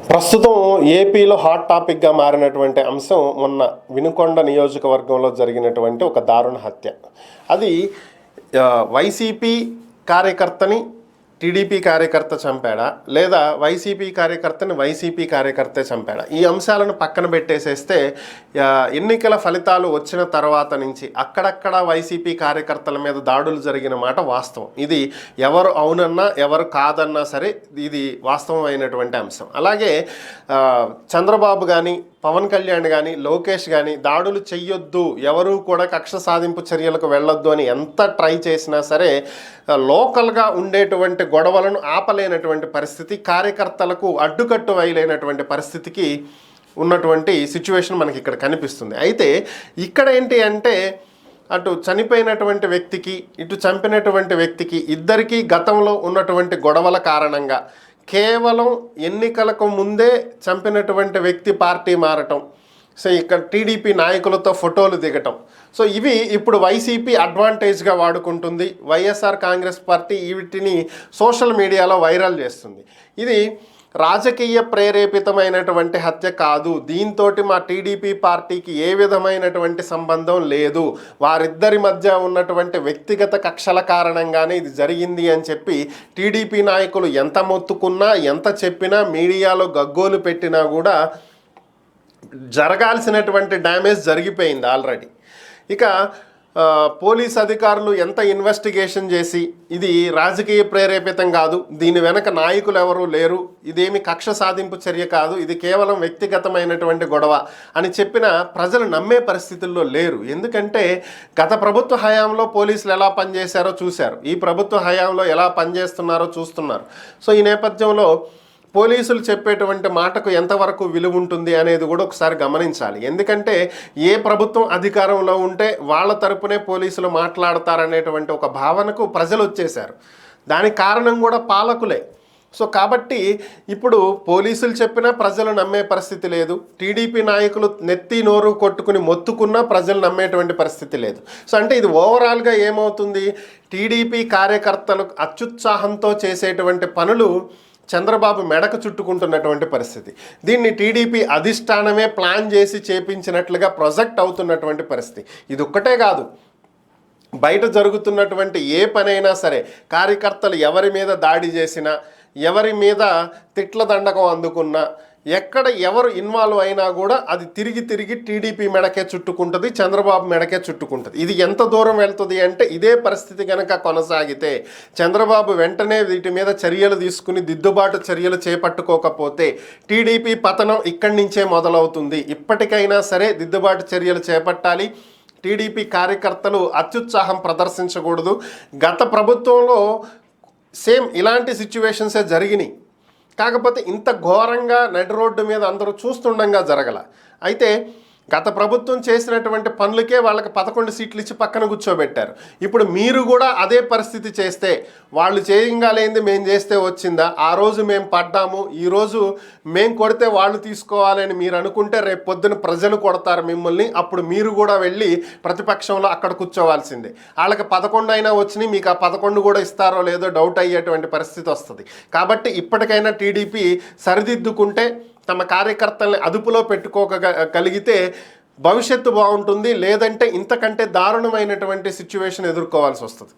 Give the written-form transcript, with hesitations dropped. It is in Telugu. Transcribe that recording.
ప్రస్తుతం ఏపీలో హాట్ టాపిక్గా మారినటువంటి అంశం మొన్న వినుకొండ నియోజకవర్గంలో జరిగినటువంటి ఒక దారుణ హత్య. అది వైసీపీ కార్యకర్తని టీడీపీ కార్యకర్త చంపాడా, లేదా వైసీపీ కార్యకర్తని వైసీపీ కార్యకర్తే చంపాడా? ఈ అంశాలను పక్కన పెట్టేసేస్తే ఎన్నికల ఫలితాలు వచ్చిన తర్వాత నుంచి అక్కడక్కడ వైసీపీ కార్యకర్తల మీద దాడులు జరిగిన మాట వాస్తవం. ఇది ఎవరు అవునన్నా ఎవరు కాదన్నా సరే ఇది వాస్తవమైనటువంటి అంశం. అలాగే చంద్రబాబు కానీ, పవన్ కళ్యాణ్ కానీ, లోకేష్ కానీ దాడులు చెయ్యొద్దు, ఎవరూ కూడా కక్ష సాధింపు చర్యలకు వెళ్ళొద్దు అని ఎంత ట్రై చేసినా సరే లోకల్గా ఉండేటువంటి గొడవలను ఆపలేనటువంటి పరిస్థితి, కార్యకర్తలకు అడ్డుకట్టు వేయలేనటువంటి పరిస్థితికి ఉన్నటువంటి సిచ్యువేషన్ మనకి ఇక్కడ కనిపిస్తుంది. అయితే ఇక్కడ ఏంటి అంటే అటు చనిపోయినటువంటి వ్యక్తికి ఇటు చంపినటువంటి వ్యక్తికి ఇద్దరికీ గతంలో ఉన్నటువంటి గొడవల కారణంగా కేవలం ఎన్నికలకు ముందే చంపినటువంటి వ్యక్తి పార్టీ మారటం, సో ఇక్కడ టీడీపీ నాయకులతో ఫోటోలు దిగటం, సో ఇవి ఇప్పుడు వైసీపీ అడ్వాంటేజ్గా వాడుకుంటుంది. వైఎస్ఆర్ కాంగ్రెస్ పార్టీ వీటిని సోషల్ మీడియాలో వైరల్ చేస్తుంది. ఇది రాజకీయ ప్రేరేపితమైనటువంటి హత్య కాదు, దీంతో మా టీడీపీ పార్టీకి ఏ విధమైనటువంటి సంబంధం లేదు, వారిద్దరి మధ్య ఉన్నటువంటి వ్యక్తిగత కక్షల కారణంగానే ఇది జరిగింది అని చెప్పి టీడీపీ నాయకులు ఎంత మొత్తుకున్నా ఎంత చెప్పినా మీడియాలో గగ్గోలు పెట్టినా కూడా జరగాల్సినటువంటి డ్యామేజ్ జరిగిపోయింది ఆల్రెడీ. ఇక పోలీస్ అధికారులు ఎంత ఇన్వెస్టిగేషన్ చేసి ఇది రాజకీయ ప్రేరేపితం కాదు, దీని వెనక నాయకులు ఎవరూ లేరు, ఇదేమి కక్ష సాధింపు చర్య కాదు, ఇది కేవలం వ్యక్తిగతమైనటువంటి గొడవ అని చెప్పిన ప్రజలు నమ్మే పరిస్థితుల్లో లేరు. ఎందుకంటే గత ప్రభుత్వ హయాంలో పోలీసులు ఎలా పనిచేశారో చూశారు, ఈ ప్రభుత్వ హయాంలో ఎలా పనిచేస్తున్నారో చూస్తున్నారు. సో ఈ నేపథ్యంలో పోలీసులు చెప్పేటువంటి మాటకు ఎంతవరకు విలువ ఉంటుంది అనేది కూడా ఒకసారి గమనించాలి. ఎందుకంటే ఏ ప్రభుత్వం అధికారంలో ఉంటే వాళ్ళ తరపునే పోలీసులు మాట్లాడతారనేటువంటి ఒక భావనకు ప్రజలు వచ్చేశారు. దానికి కారణం కూడా పాలకులే. సో కాబట్టి ఇప్పుడు పోలీసులు చెప్పినా ప్రజలు నమ్మే పరిస్థితి లేదు, టీడీపీ నాయకులు నెత్తి నోరు కొట్టుకుని మొత్తుకున్నా ప్రజలు నమ్మేటువంటి పరిస్థితి లేదు. సో అంటే ఇది ఓవరాల్గా ఏమవుతుంది, టీడీపీ కార్యకర్తలు అత్యుత్సాహంతో చేసేటువంటి పనులు చంద్రబాబు మెడకు చుట్టుకుంటున్నటువంటి పరిస్థితి, దీన్ని టీడీపీ అధిష్టానమే ప్లాన్ చేసి చేపించినట్లుగా ప్రొజెక్ట్ అవుతున్నటువంటి పరిస్థితి. ఇది ఒక్కటే కాదు, బయట జరుగుతున్నటువంటి ఏ పనైనా సరే కార్యకర్తలు ఎవరి మీద దాడి చేసినా, ఎవరి మీద తిట్ల దండకం అందుకున్నా, ఎక్కడ ఎవరు ఇన్వాల్వ్ అయినా కూడా అది తిరిగి తిరిగి టీడీపీ మెడకే చుట్టుకుంటుంది, చంద్రబాబు మెడకే చుట్టుకుంటుంది. ఇది ఎంత దూరం వెళ్తుంది అంటే ఇదే పరిస్థితి కనుక కొనసాగితే చంద్రబాబు వెంటనే వీటి మీద చర్యలు తీసుకుని దిద్దుబాటు చర్యలు చేపట్టుకోకపోతే టీడీపీ పతనం ఇక్కడి నుంచే మొదలవుతుంది. ఇప్పటికైనా సరే దిద్దుబాటు చర్యలు చేపట్టాలి. టీడీపీ కార్యకర్తలు అత్యుత్సాహం ప్రదర్శించకూడదు. గత ప్రభుత్వంలో సేమ్ ఇలాంటి సిచ్యువేషన్సే జరిగినాయి, కాకపోతే ఇంత ఘోరంగా నడి రోడ్డు మీద అందరూ చూస్తుండగా జరగల. అయితే గత ప్రభుత్వం చేసినటువంటి పనులకే వాళ్ళకి 11 సీట్లు ఇచ్చి పక్కన కూర్చోబెట్టారు. ఇప్పుడు మీరు కూడా అదే పరిస్థితి చేస్తే, వాళ్ళు చేయగలేంది మేము చేస్తే వచ్చిందా, ఆ రోజు మేము పడ్డాము, ఈరోజు మేము కొడితే వాళ్ళు తీసుకోవాలని మీరు అనుకుంటే రేపు పొద్దున ప్రజలు కొడతారు మిమ్మల్ని, అప్పుడు మీరు కూడా వెళ్ళి ప్రతిపక్షంలో అక్కడ కూర్చోవాల్సిందే. వాళ్ళకి 11 అయినా వచ్చినాయి, మీకు ఆ 11 కూడా ఇస్తారో లేదో డౌట్ అయ్యేటువంటి పరిస్థితి వస్తుంది. కాబట్టి ఇప్పటికైనా టీడీపీ సరిదిద్దుకుంటే, తమ కార్యకర్తల్ని అదుపులో పెట్టుకోగలిగితే భవిష్యత్తు బాగుంటుంది. లేదంటే ఇంతకంటే దారుణమైనటువంటి సిచ్యువేషన్ ఎదుర్కోవాల్సి వస్తుంది.